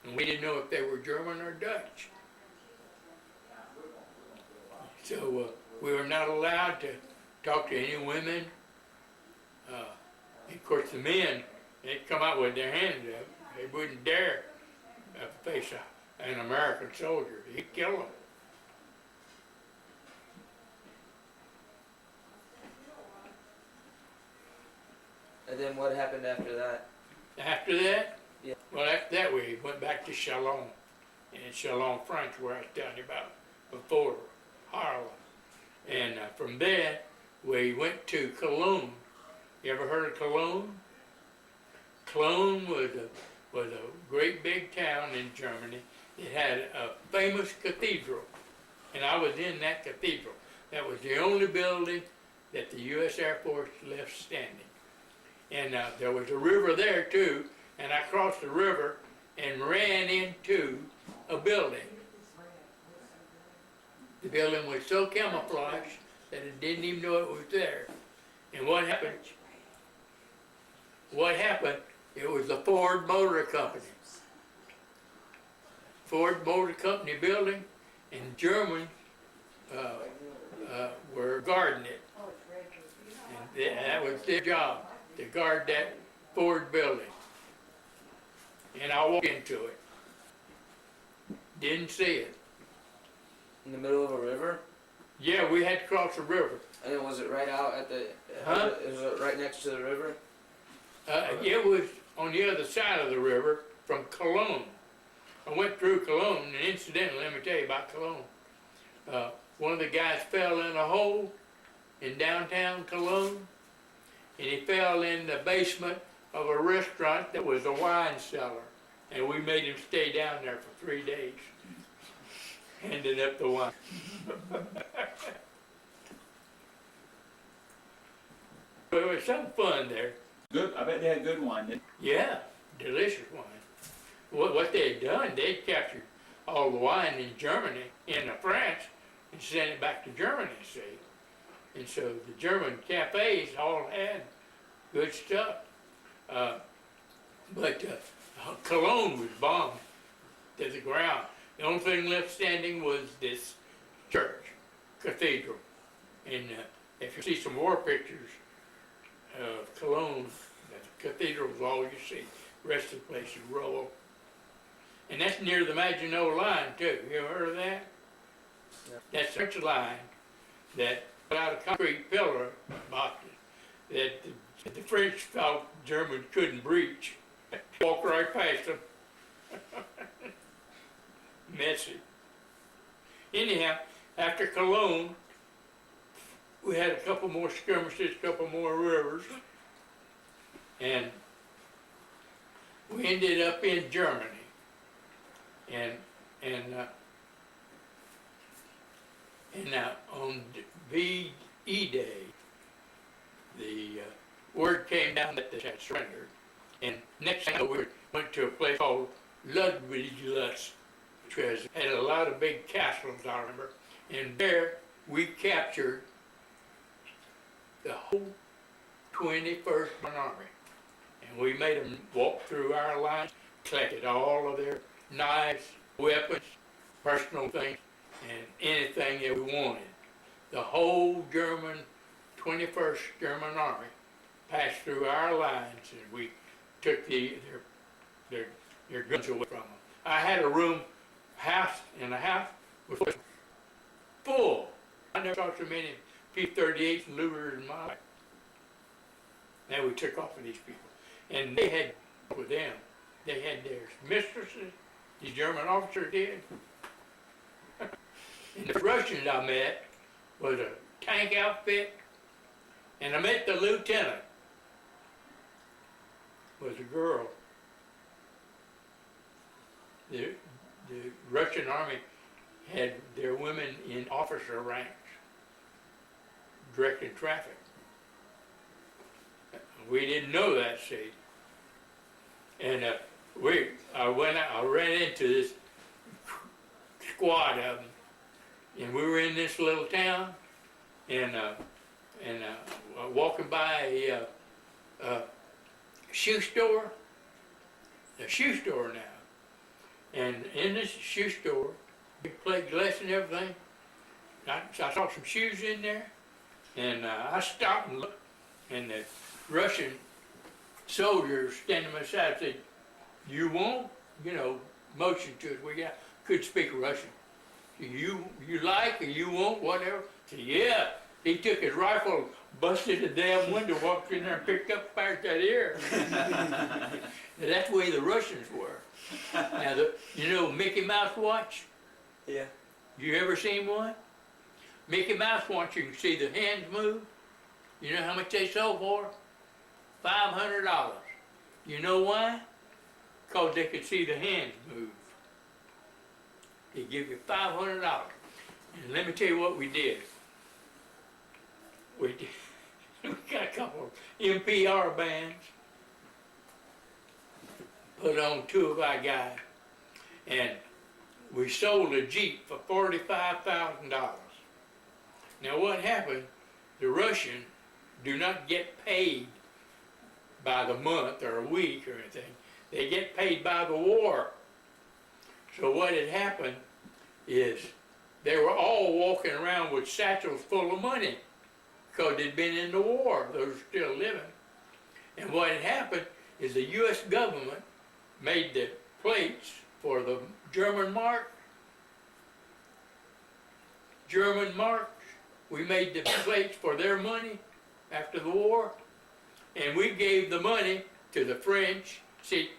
and we didn't know if they were German or Dutch. So we were not allowed to talk to any women. Of course, the men, they'd come out with their hands up. They wouldn't dare face an American soldier. He'd kill them. And then what happened after that? After that, Yeah. well, after that we went back to Chalon, in Chalon, France, where I was telling you about before, Harlem. And from there, we went to Cologne. You ever heard of Cologne? Cologne was a great big town in Germany. It had a famous cathedral, and I was in that cathedral. That was the only building that the U.S. Air Force left standing. And there was a river there too, and I crossed the river and ran into a building. The building was so camouflaged that it didn't even know it was there. And what happened? It was the Ford Motor Company. Ford Motor Company building, and Germans were guarding it. And that was their job, to guard that Ford building. And I walked into it. Didn't see it. In the middle of a river? Yeah, we had to cross the river. And then was it right out at the? Huh? Was it right next to the river? It was on the other side of the river from Cologne. I went through Cologne, and incidentally, let me tell you about Cologne. One of the guys fell in a hole in downtown Cologne, and he fell in the basement of a restaurant that was a wine cellar, and we made him stay down there for 3 days, handing up the wine. But it was some fun there. Good, I bet they had good wine. Yeah, delicious wine. What they had done, they'd captured all the wine in Germany, in France, and sent it back to Germany, see. And so the German cafes all had good stuff. But Cologne was bombed to the ground. The only thing left standing was this church, cathedral. And if you see some war pictures of Cologne, the cathedral is all you see. The rest of the place is rubble. And that's near the Maginot Line too. You ever heard of that? Yeah. That's such a line that put out a concrete pillar box that the French felt Germans couldn't breach. Walk right past them. Messy. Anyhow, after Cologne, we had a couple more skirmishes, a couple more rivers, and we ended up in Germany. And on VE Day, the word came down that they had surrendered. And next thing we went to a place called Ludwigslust, which had a lot of big castles, I remember. And there we captured the whole 21st Army. And we made them walk through our lines, collected all of their knives, weapons, personal things, and anything that we wanted. The whole 21st German Army passed through our lines, and we took their guns away from them. I had a house in a house was full. I never saw so many P-38s and Lugers in my life. Now we took off with these people, and they had with them. They had their mistresses. The German officer did. And the Russians I met was a tank outfit, and I met the lieutenant. Was a girl. The Russian army had their women in officer ranks, directing traffic. We didn't know that, see. And I ran into this squad of them, and we were in this little town, and walking by a shoe store now. And in this shoe store, big plate glass and everything, I saw some shoes in there, and I stopped and looked, and the Russian soldier standing by my side said, "You won't?" Motioned to us. We could speak Russian. You like or you won't, whatever. I said, yeah. He took his rifle, busted the damn window, walked in there and picked up, fired that ear. That's the way the Russians were. Now, Mickey Mouse watch? Yeah. You ever seen one? Mickey Mouse watch, you can see the hands move. You know how much they sold for? $500. You know why? Because they could see the hands move. They give you $500. And let me tell you what we did. We got a couple of NPR bands, put on two of our guys, and we sold a Jeep for $45,000. Now what happened, the Russians do not get paid by the month or a week or anything. They get paid by the war. So what had happened is they were all walking around with satchels full of money because they'd been in the war. They were still living. And what had happened is the U.S. government made the plates for the German mark. We made the plates for their money after the war. And we gave the money to the French. See,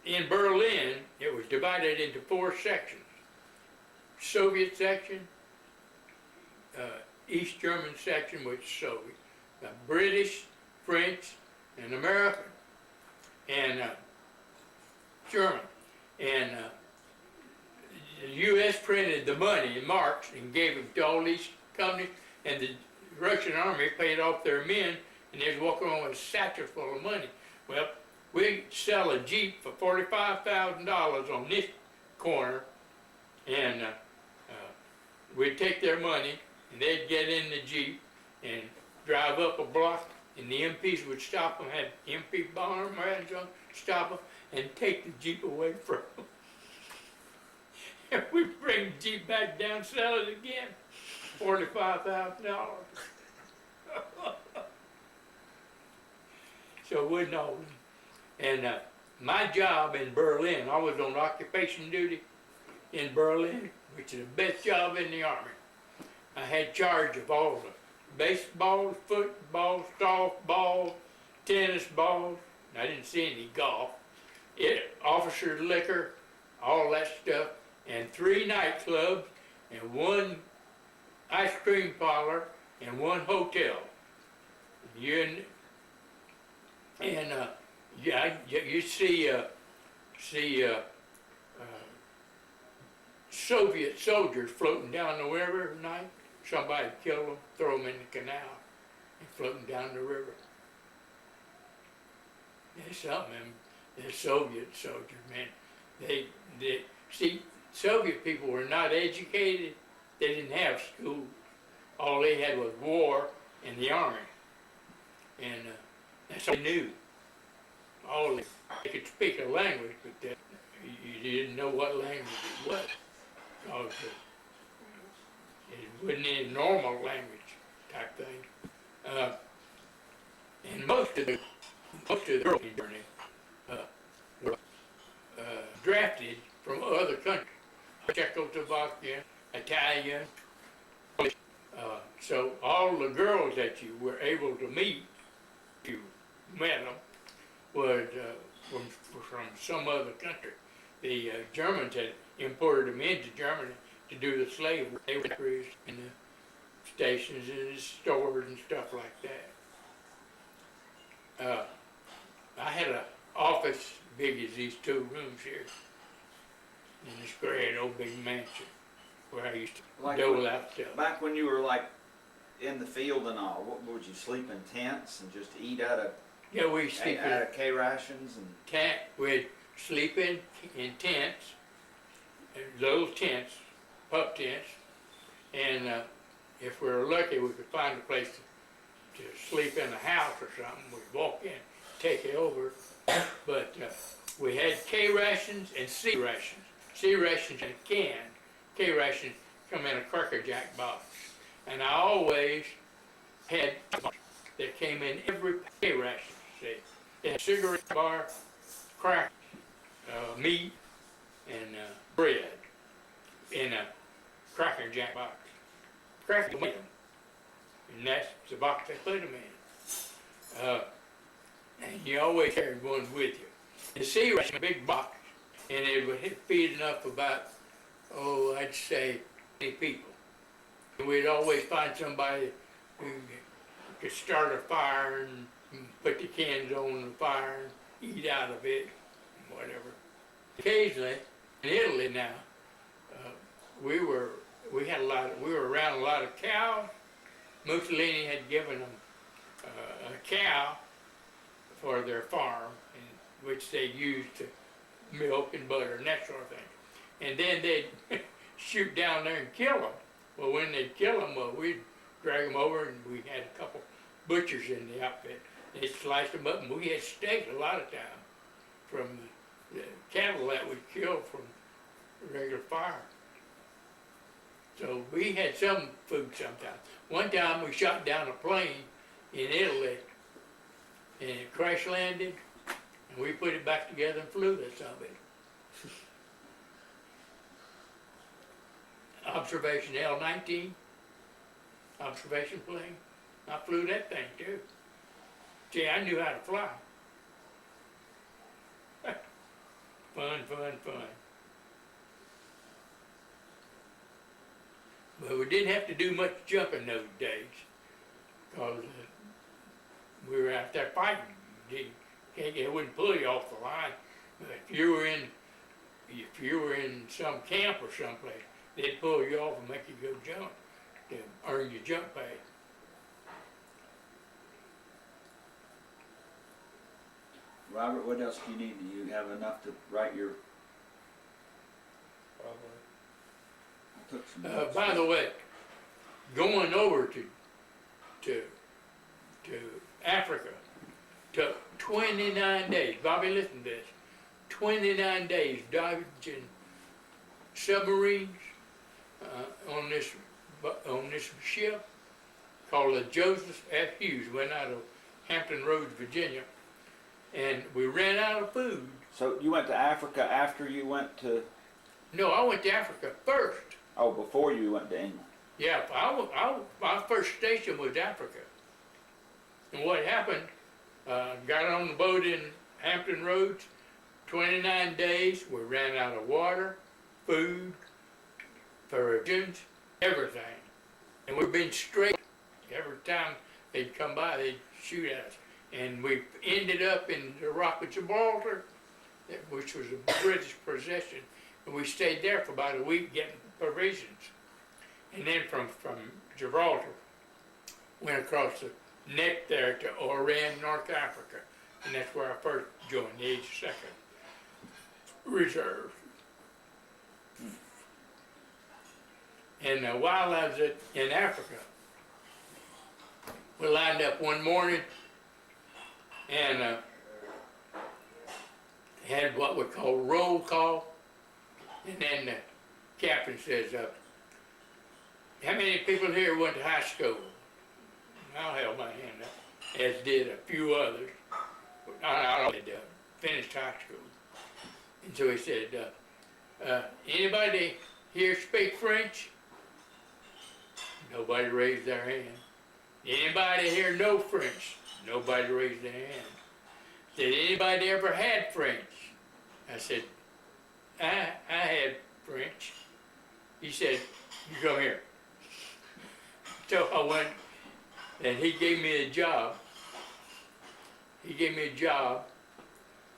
in Berlin, it was divided into 4 sections. Soviet section, East German section, which is Soviet, British, French, and American, and German. And the U.S. printed the money in marks and gave them to all these companies, and the Russian army paid off their men, and they was walking around with a satchel full of money. Well, we sell a Jeep for $45,000 on this corner, and we'd take their money, and they'd get in the Jeep and drive up a block, and the MPs would stop them, had MP bomb rats on, stop them, and take the Jeep away from them. And we'd bring the Jeep back down, sell it again, $45,000. So we know. And my job in Berlin, I was on occupation duty in Berlin, which is the best job in the Army. I had charge of all the baseball, football, softball, tennis balls. I didn't see any golf. Officer liquor, all that stuff, and 3 nightclubs, and 1 ice cream parlor, and 1 hotel. You see Soviet soldiers floating down the river at night. Somebody killed them, throw them in the canal, and floating down the river. There's something, the Soviet soldiers, man. See, Soviet people were not educated. They didn't have school. All they had was war and the army. And that's all they knew. They could speak a language, but you didn't know what language it was. Because it wasn't a normal language type thing. And most of the girls in Germany were drafted from other countries, Czechoslovakia, Italian. So all the girls that you were able to meet, if you met them, was from some other country. The Germans had imported them into Germany to do the slave work. They were factories and the stations and the stores and stuff like that. I had an office big as these 2 rooms here in this great old big mansion where I used to Like dole out stuff. Back when you were like in the field and all, what would you sleep in tents and just eat out of Yeah, we sleep in K rations and we'd sleep in tents, little tents, pup tents, and if we were lucky, we could find a place to sleep in a house or something. We'd walk in, take it over, but we had K rations and C rations. C rations in a can, K rations come in a Cracker Jack box, and I always had that came in every K ration. See, it had cigarette bar, crack, meat, and bread in a Cracker Jack box. Cracker Jack, and that's the box they put them in. And you always carried one with you. The C ration, a big box, and it would feed enough about, I'd say 20 people. And we'd always find somebody who could start a fire and put the cans on the fire and eat out of it, and whatever. Occasionally, in Italy now, we were around a lot of cows. Mussolini had given them a cow for their farm, which they used to milk and butter and that sort of thing. And then they'd shoot down there and kill them. Well, when they'd kill them, we'd drag them over, and we had a couple butchers in the outfit. They'd slice them up, and we had steak a lot of time from the cattle that we killed from regular fire. So we had some food sometimes. One time we shot down a plane in Italy, and it crash landed, and we put it back together and flew that son of it. Observation L-19, observation plane. I flew that thing too. See, I knew how to fly. Fun, fun, fun. But we didn't have to do much jumping those days, because we were out there fighting. It wouldn't pull you off the line. But if you were in some camp or someplace, they'd pull you off and make you go jump to earn your jump pay. Robert, what else do you need? Do you have enough to write your? Probably. I took some notes. By the way, going over to Africa took 29 days. Bobby, listen to this. 29 days dodging submarines on this ship called the Joseph F. Hughes. Went out of Hampton Roads, Virginia, and we ran out of food. So you went to Africa after you went to? No, I went to Africa first. Oh, before you went to England. Yeah, my first station was Africa. And what happened, got on the boat in Hampton Roads, 29 days, we ran out of water, food, provisions, everything. And we've been straight. Every time they'd come by, they'd shoot at us. And we ended up in the Rock of Gibraltar, which was a British possession. And we stayed there for about a week getting provisions. And then from Gibraltar, went across the neck there to Oran, North Africa. And that's where I first joined the 82nd Reserve. And while I was in Africa, we lined up one morning and had what we call roll call. And then the captain says, how many people here went to high school? I'll hold my hand up. as did a few others. I had finished high school. And so he said, anybody here speak French? Nobody raised their hand. Anybody here know French? Nobody raised their hand. Said, anybody ever had French? I said, I had French. He said, you come here. So I went, and he gave me a job. He gave me a job.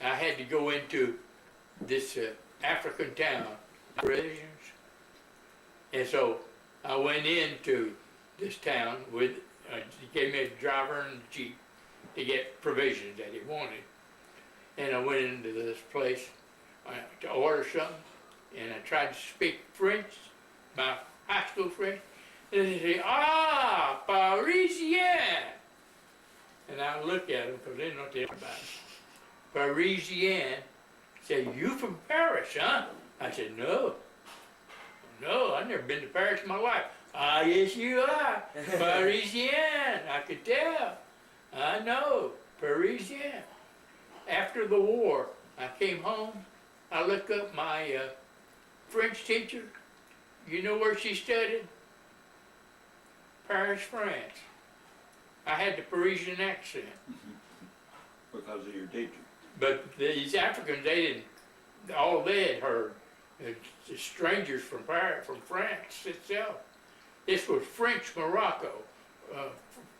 I had to go into this African town, provisions. And so I went into this town with, he gave me a driver and a jeep to get provisions that he wanted. And I went into this place to order something, and I tried to speak French, my high school French, and they say, ah, Parisien. And I look at them, because they didn't know what they were about. Parisien. Said, you from Paris, huh? I said, no. No, I've never been to Paris in my life. Ah, yes you are. Parisien, I could tell. I know, Parisien. After the war, I came home. I looked up my French teacher. You know where she studied? Paris, France. I had the Parisian accent. Because of your teacher. But these Africans, they didn't, all they had heard, the strangers from Paris, from France itself. This was French Morocco.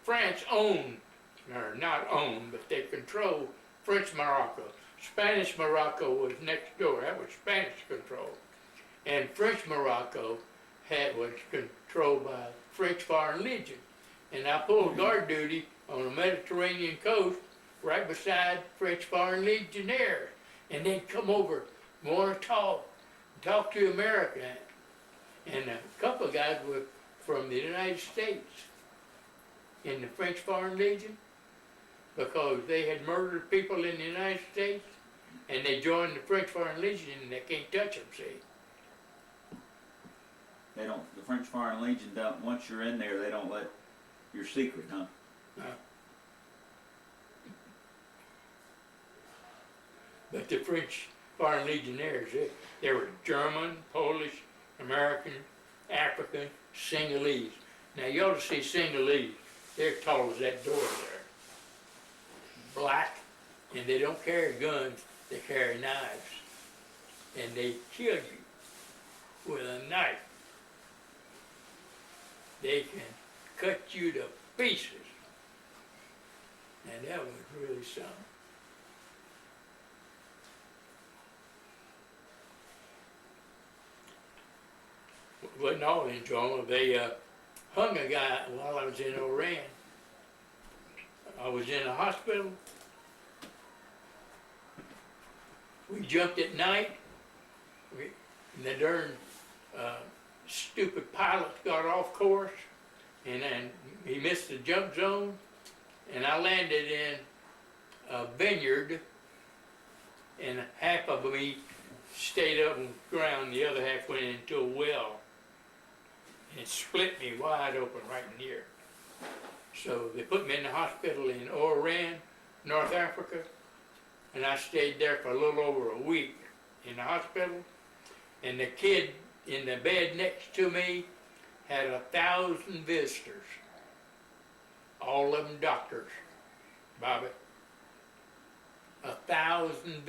France owned, or not owned, but they controlled French Morocco. Spanish Morocco was next door. That was Spanish control. And French Morocco was controlled by French Foreign Legion. And I pulled guard duty on the Mediterranean coast right beside French Foreign Legionnaires. And they'd come over, want to talk to America. And a couple of guys were from the United States in the French Foreign Legion, because they had murdered people in the United States, and they joined the French Foreign Legion, and they can't touch them, see? They don't, the French Foreign Legion don't, once you're in there, they don't let your secret, huh? But the French Foreign Legionnaires, they were German, Polish, American, African, Sinhalese. Now you ought to see Sinhalese. They're tall as that door there. Black, and they don't carry guns, they carry knives. And they kill you with a knife. They can cut you to pieces. And that was really something. Wasn't all in drama. They hung a guy while I was in Oran. I was in a hospital. We jumped at night. And the darn stupid pilot got off course, and then he missed the jump zone, and I landed in a vineyard, and half of me stayed up on the ground, the other half went into a well. And it split me wide open right in here. So they put me in the hospital in Oran, North Africa, and I stayed there for a little over a week in the hospital. And the kid in the bed next to me had 1,000 visitors, all of them doctors, Bobby. 1,000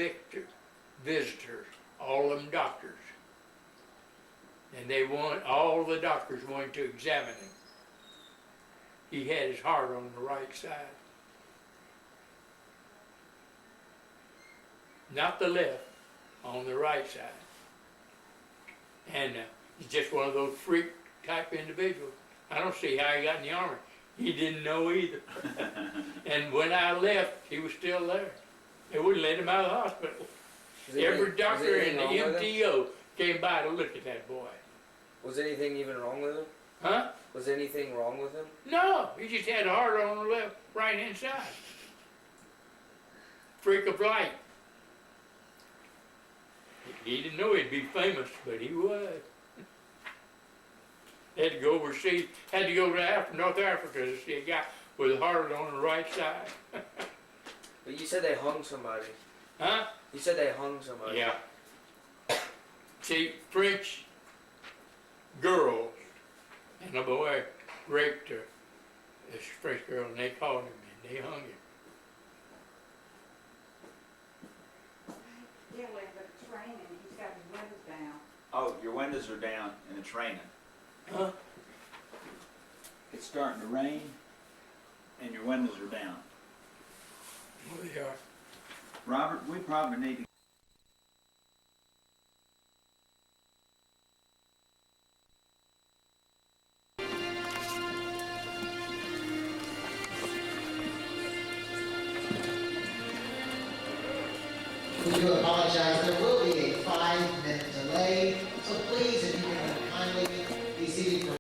visitors, all of them doctors. And all the doctors wanted to examine him. He had his heart on the right side. Not the left, on the right side. And he's just one of those freak type individuals. I don't see how he got in the Army. He didn't know either. And when I left, he was still there. They wouldn't let him out of the hospital. Every doctor in the MTO came by to look at that boy. Was anything even wrong with him? Huh? Was anything wrong with him? No, he just had a heart on the left, right hand side. Freak of light. He didn't know he'd be famous, but he was. Had to go overseas, had to go to North Africa to see a guy with a heart on the right side. But you said they hung somebody. Huh? You said they hung somebody. Yeah. See, French girls and a boy raped her, this French girl, and they caught him and they hung him. Yeah, well, but it's raining, he's got his windows down. Oh, your windows are down and it's raining. Huh? It's starting to rain and your windows are down. Well, they are. Robert, we probably need to We do apologize.